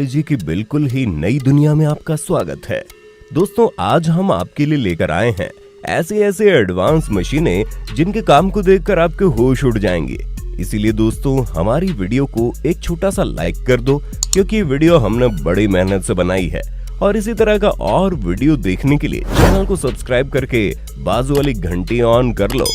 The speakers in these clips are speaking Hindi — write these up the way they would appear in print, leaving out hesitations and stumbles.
जी की बिल्कुल ही नई दुनिया में आपका स्वागत है। दोस्तों, आज हम आपके लिए लेकर आए हैं ऐसे एडवांस मशीनें जिनके काम को देखकर आपके होश उड़ जाएंगे। इसीलिए दोस्तों, हमारी वीडियो को एक छोटा सा लाइक कर दो, क्योंकि ये वीडियो हमने बड़ी मेहनत से बनाई है। और इसी तरह का और वीडियो देखने के लिए चैनल को सब्सक्राइब करके बाजू वाली घंटी ऑन कर लो।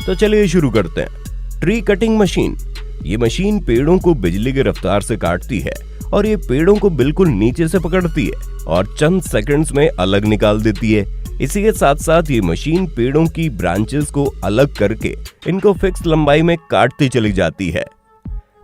तो चलिए शुरू करते हैं। Tree cutting machine. ये मशीन पेड़ों को बिजली की रफ्तार से काटती है और ये पेड़ों को बिल्कुल नीचे से पकड़ती है और चंद सेकंड्स में अलग निकाल देती है। इसी के साथ साथ ये मशीन पेड़ों की ब्रांचेस को अलग करके इनको फिक्स लंबाई में काटती चली जाती है।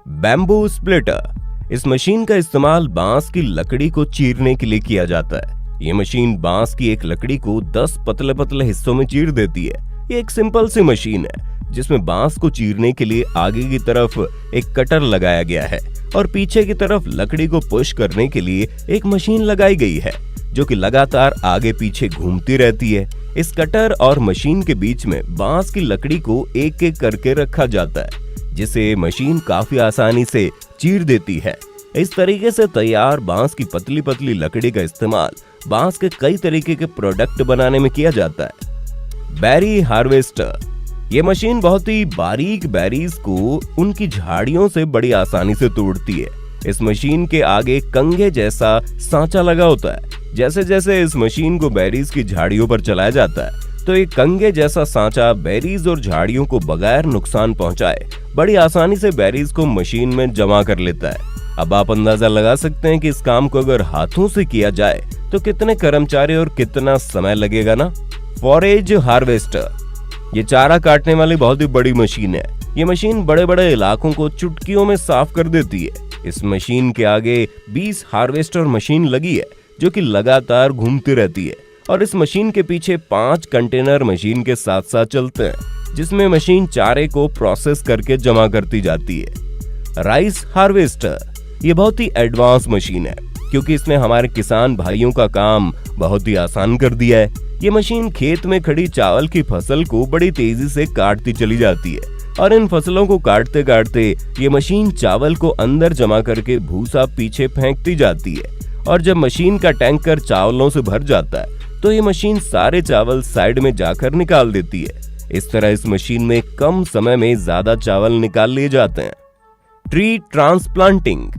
Bamboo splitter. इस मशीन का इस्तेमाल बांस की लकड़ी को चीरने के लिए किया जाता है। ये मशीन बांस की एक लकड़ी को 10 पतले पतले हिस्सों में चीर देती है। ये एक सिंपल सी मशीन है जिसमें बांस को चीरने के लिए आगे की तरफ एक कटर लगाया गया है और पीछे की तरफ लकड़ी को पुश करने के लिए एक मशीन लगाई गई है जो कि लगातार आगे पीछे घूमती रहती है। इस कटर और मशीन के बीच में बांस की लकड़ी को एक एक करके रखा जाता है, जिसे मशीन काफी आसानी से चीर देती है। इस तरीके से तैयार बांस की पतली पतली लकड़ी का इस्तेमाल बांस के कई तरीके के प्रोडक्ट बनाने में किया जाता है। Berry harvester. ये मशीन बहुत ही बारीक बेरीज को उनकी झाड़ियों से बड़ी आसानी से तोड़ती है। इस मशीन के आगे कंघे जैसा सांचा लगा होता है। जैसे जैसे इस मशीन को बेरीज की झाड़ियों पर चलाया जाता है तो एक कंघे जैसा सांचा बेरीज और झाड़ियों को बगैर नुकसान पहुंचाए बड़ी आसानी से बेरीज को मशीन में जमा कर लेता है। अब आप अंदाजा लगा सकते हैं कि इस काम को अगर हाथों से किया जाए तो कितने कर्मचारी और कितना समय लगेगा ना। Forage harvester. ये चारा काटने वाली बहुत ही बड़ी मशीन है। ये मशीन बड़े बड़े इलाकों को चुटकियों में साफ कर देती है। इस मशीन के आगे 20 हार्वेस्टर मशीन लगी है जो कि लगातार घूमती रहती है और इस मशीन के पीछे 5 कंटेनर मशीन के साथ साथ चलते हैं, जिसमें मशीन चारे को प्रोसेस करके जमा करती जाती है। Rice harvester. ये बहुत ही एडवांस मशीन है क्योंकि इसने हमारे किसान भाइयों का काम बहुत ही आसान कर दिया है। ये मशीन खेत में खड़ी चावल की फसल को बड़ी तेजी से काटती चली जाती है और इन फसलों को काटते काटते ये मशीन चावल को अंदर जमा करके भूसा पीछे फेंकती जाती है। और जब मशीन का टैंकर चावलों से भर जाता है तो ये मशीन सारे चावल साइड में जाकर निकाल देती है। इस तरह इस मशीन में कम समय में ज्यादा चावल निकाल लिए जाते हैं। Tree transplanting.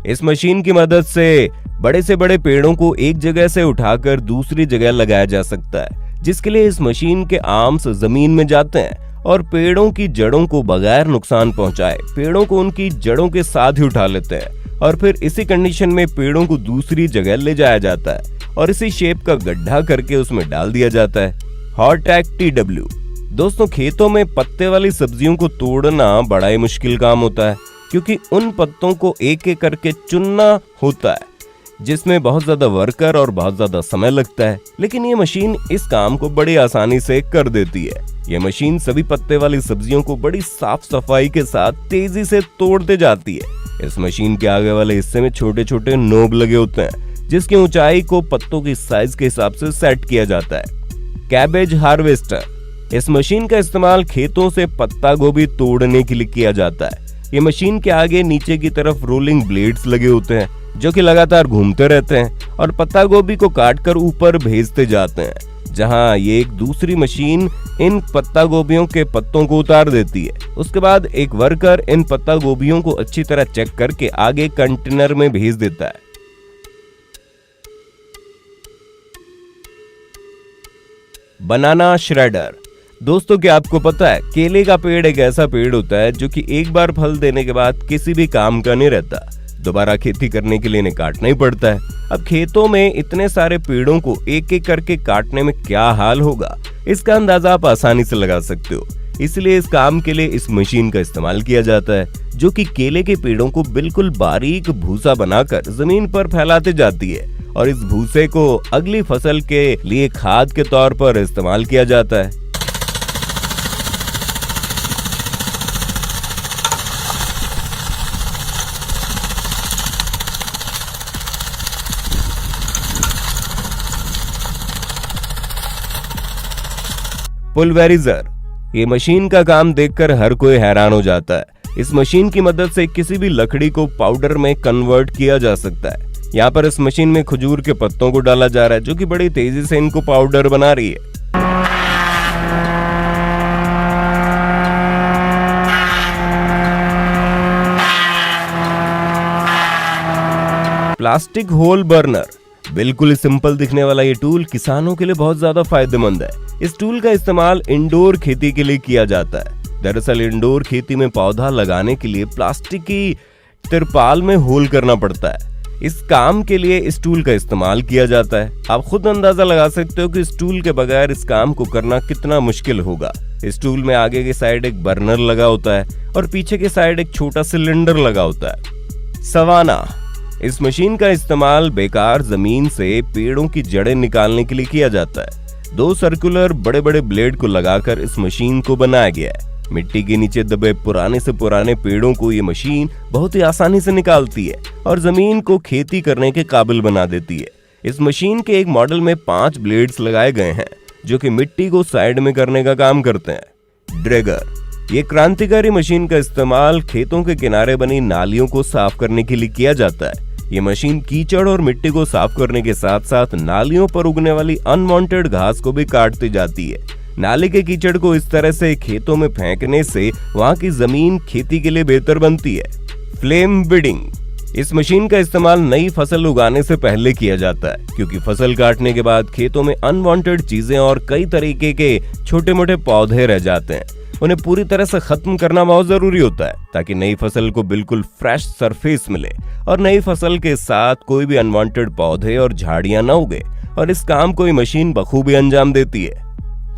इस मशीन की मदद से बड़े से बड़े पेड़ों को एक जगह से उठाकर दूसरी जगह लगाया जा सकता है, जिसके लिए इस मशीन के आर्म्स जमीन में जाते हैं और पेड़ों की जड़ों को बगैर नुकसान पहुंचाए पेड़ों को उनकी जड़ों के साथ ही उठा लेते हैं और फिर इसी कंडीशन में पेड़ों को दूसरी जगह ले जाया जाता है और इसी शेप का गड्ढा करके उसमें डाल दिया जाता है। हॉटएक TW। दोस्तों, खेतों में पत्ते वाली सब्जियों को तोड़ना बड़ा ही मुश्किल काम होता है क्योंकि उन पत्तों को एक एक करके चुनना होता है, जिसमें बहुत ज्यादा वर्कर और बहुत ज्यादा समय लगता है। लेकिन ये मशीन इस काम को बड़ी आसानी से कर देती है। ये मशीन सभी पत्ते वाली सब्जियों को बड़ी साफ सफाई के साथ तेजी से तोड़ते जाती है। इस मशीन के आगे वाले हिस्से में छोटे छोटे नोब लगे होते हैं, जिसकी ऊंचाई को पत्तों की साइज के हिसाब से सेट किया जाता है। Cabbage harvester. इस मशीन का इस्तेमाल खेतों से पत्ता गोभी तोड़ने के लिए किया जाता है। ये मशीन के आगे नीचे की तरफ रोलिंग ब्लेड्स लगे होते हैं जो कि लगातार घूमते रहते हैं और पत्ता गोभी को काटकर ऊपर भेजते जाते हैं, जहां ये एक दूसरी मशीन इन पत्ता गोभियों के पत्तों को उतार देती है। उसके बाद एक वर्कर इन पत्ता गोभियों को अच्छी तरह चेक करके आगे कंटेनर में भेज देता है। बनाना श्रेडर। दोस्तों, क्या आपको पता है केले का पेड़ एक ऐसा पेड़ होता है जो कि एक बार फल देने के बाद किसी भी काम का नहीं रहता, दोबारा खेती करने के लिए इन्हें काटना ही पड़ता है। अब खेतों में इतने सारे पेड़ों को एक एक करके काटने में क्या हाल होगा, इसका अंदाजा आप आसानी से लगा सकते हो। इसलिए इस काम के लिए इस मशीन का इस्तेमाल किया जाता है जो कि केले के पेड़ों को बिल्कुल बारीक भूसा बनाकर जमीन पर फैलाते जाती है और इस भूसे को अगली फसल के लिए खाद के तौर पर इस्तेमाल किया जाता है। पुलवेराइजर। ये मशीन का काम देखकर हर कोई हैरान हो जाता है। इस मशीन की मदद से किसी भी लकड़ी को पाउडर में कन्वर्ट किया जा सकता है। यहाँ पर इस मशीन में खजूर के पत्तों को डाला जा रहा है, जो कि बड़ी तेजी से इनको पाउडर बना रही है। प्लास्टिक होल बर्नर, बिल्कुल सिंपल दिखने वाला ये टूल किसानों के लिए बहुत ज्यादा फायदेमंद है। इस टूल का इस्तेमाल इंडोर खेती के लिए किया जाता है। दरअसल इंडोर खेती में पौधा लगाने के लिए प्लास्टिक की तिरपाल में होल करना पड़ता है। इस काम के लिए इस टूल का इस्तेमाल किया जाता है। आप खुद अंदाजा लगा सकते हो कि इस टूल के बगैर इस काम को करना कितना मुश्किल होगा। इस टूल में आगे की साइड एक बर्नर लगा होता है और पीछे की साइड एक छोटा सिलेंडर लगा होता है। सवाना, इस मशीन का इस्तेमाल बेकार जमीन से पेड़ों की जड़ें निकालने के लिए किया जाता है। 2 सर्कुलर बड़े बड़े ब्लेड को लगाकर इस मशीन को बनाया गया है। मिट्टी के नीचे दबे पुराने से पुराने पेड़ों को ये मशीन बहुत ही आसानी से निकालती है और जमीन को खेती करने के काबिल बना देती है। इस मशीन के एक मॉडल में 5 ब्लेड्स लगाए गए हैं, जो कि मिट्टी को साइड में करने का काम करते हैं। ड्रैगर, ये क्रांतिकारी मशीन का इस्तेमाल खेतों के किनारे बनी नालियों को साफ करने के लिए किया जाता है। ये मशीन कीचड़ और मिट्टी को साफ करने के साथ साथ नालियों पर उगने वाली अनवांटेड घास को भी काटती जाती है। नाली के कीचड़ को इस तरह से खेतों में फेंकने से वहां की जमीन खेती के लिए बेहतर बनती है। फ्लेम बीडिंग, इस मशीन का इस्तेमाल नई फसल उगाने से पहले किया जाता है, क्योंकि फसल काटने के बाद खेतों में अनवांटेड चीजें और कई तरीके के छोटे मोटे पौधे रह जाते हैं। उन्हें पूरी तरह से खत्म करना बहुत जरूरी होता है, ताकि नई फसल को बिल्कुल फ्रेश सरफेस मिले और नई फसल के साथ कोई भी अनवांटेड पौधे और झाड़ियां न उगे, और इस काम को ये मशीन बखूबी अंजाम देती है।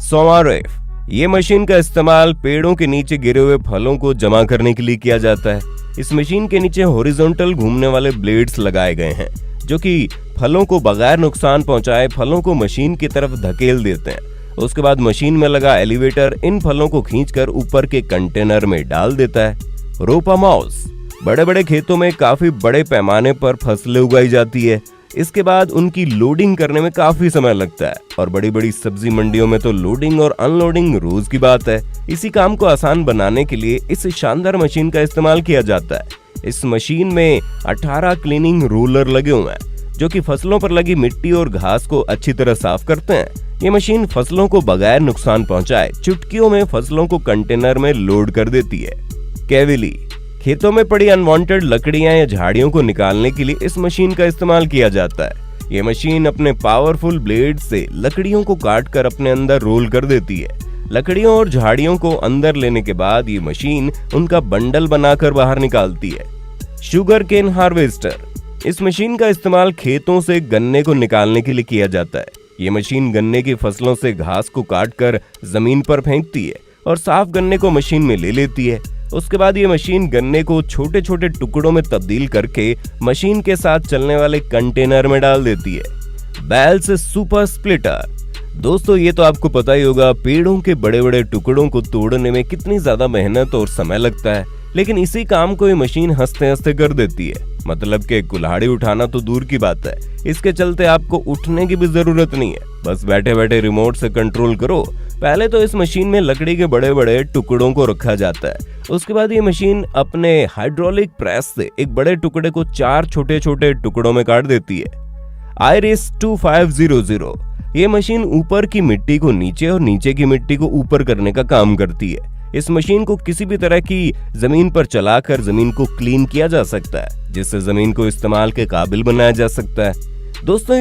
सोमारेफ, ये मशीन का इस्तेमाल पेड़ों के नीचे गिरे हुए फलों को जमा करने के लिए किया जाता है। इस मशीन के नीचे हॉरिजॉन्टल घूमने वाले ब्लेड्स लगाए गए हैं, जो कि फलों को बगैर नुकसान पहुंचाए फलों को मशीन की तरफ धकेल देते हैं। उसके बाद मशीन में लगा एलिवेटर इन फलों को खींचकर ऊपर के कंटेनर में डाल देता है। रोपा माउस, बड़े बड़े खेतों में काफी बड़े पैमाने पर फसलें उगाई जाती है। इसके बाद उनकी लोडिंग करने में काफी समय लगता है, और बड़ी बड़ी सब्जी मंडियों में तो लोडिंग और अनलोडिंग रोज की बात है। इसी काम को आसान बनाने के लिए इस शानदार मशीन का इस्तेमाल किया जाता है। इस मशीन में 18 क्लीनिंग रोलर लगे हुए हैं, जो कि फसलों पर लगी मिट्टी और घास को अच्छी तरह साफ करते हैं। ये मशीन फसलों को बगैर नुकसान पहुंचाए चुटकियों में फसलों को कंटेनर में लोड कर देती है। कैविली, खेतों में पड़ी अनवांटेड लकड़ियां या झाड़ियों को निकालने के लिए इस मशीन का इस्तेमाल किया जाता है। ये मशीन अपने पावरफुल ब्लेड से लकड़ियों को काटकर अपने अंदर रोल कर देती है। लकड़ियों और झाड़ियों को अंदर लेने के बाद ये मशीन उनका बंडल बनाकर बाहर निकालती है। शुगर केन हार्वेस्टर, इस मशीन का इस्तेमाल खेतों से गन्ने को निकालने के लिए किया जाता है। ये मशीन गन्ने की फसलों से घास को काटकर जमीन पर फेंकती है और साफ गन्ने को मशीन में ले लेती है। उसके बाद ये मशीन गन्ने को छोटे छोटे टुकड़ों में तब्दील करके मशीन के साथ चलने वाले कंटेनर में डाल देती है। बेल्स सुपर स्प्लिटर, दोस्तों ये तो आपको पता ही होगा, पेड़ों के बड़े बड़े टुकड़ों को तोड़ने में कितनी ज्यादा मेहनत और समय लगता है, लेकिन इसी काम को ये मशीन हंसते हंसते कर देती है। मतलब कि कुल्हाड़ी उठाना तो दूर की बात है, इसके चलते आपको उठने की भी जरूरत नहीं है, बस बैठे बैठे रिमोट से कंट्रोल करो। पहले तो इस मशीन में लकड़ी के बड़े बड़े टुकड़ों को रखा जाता है। उसके बाद ये मशीन अपने हाइड्रोलिक प्रेस से एक बड़े टुकड़े को 4 छोटे छोटे टुकड़ों में काट देती है। आयरिस 2500, ये मशीन ऊपर की मिट्टी को नीचे और नीचे की मिट्टी को ऊपर करने का काम करती है। इस मशीन को किसी भी तरह की जमीन पर चलाकर जमीन को क्लीन किया जा सकता है, जिससे जमीन को इस्तेमाल के काबिल बनाया जा सकता है। दोस्तों